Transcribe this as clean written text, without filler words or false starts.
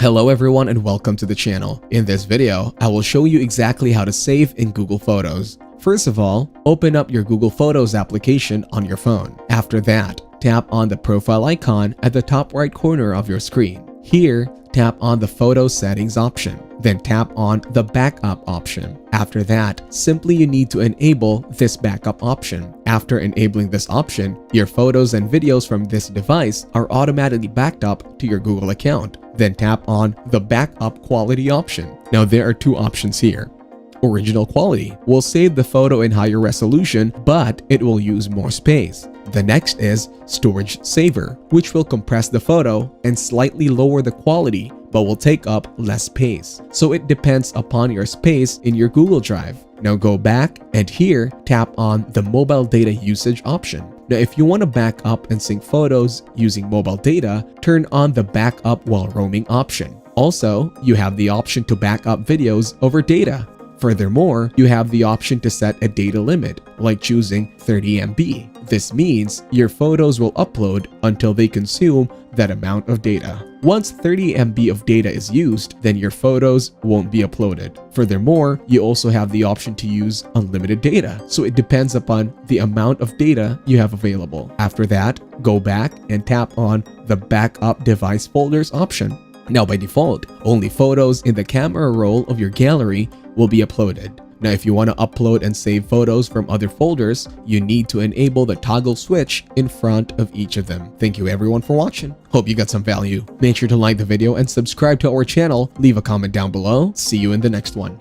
Hello everyone and welcome to the channel. In this video, I will show you exactly how to save in Google Photos. First of all, open up your Google Photos application on your phone. After that, tap on the profile icon at the top right corner of your screen. Here, tap on the Photo Settings option. Then tap on the Backup option. After that, simply you need to enable this backup option. After enabling this option, your photos and videos from this device are automatically backed up to your Google account. Then tap on the Backup Quality option. Now there are two options here. Original quality will save the photo in higher resolution, but it will use more space. The next is Storage Saver, which will compress the photo and slightly lower the quality, but will take up less space. So it depends upon your space in your Google Drive. Now go back and here tap on the Mobile Data Usage option. Now if you want to back up and sync photos using mobile data, turn on the Backup While Roaming option. Also, you have the option to back up videos over data. Furthermore, you have the option to set a data limit, like choosing 30 MB. This means your photos will upload until they consume that amount of data. Once 30 MB of data is used, then your photos won't be uploaded. Furthermore, you also have the option to use unlimited data, so it depends upon the amount of data you have available. After that, go back and tap on the Backup Device Folders option. Now by default, only photos in the camera roll of your gallery will be uploaded. Now if you want to upload and save photos from other folders, you need to enable the toggle switch in front of each of them. Thank you everyone for watching. Hope you got some value. Make sure to like the video and subscribe to our channel. Leave a comment down below. See you in the next one.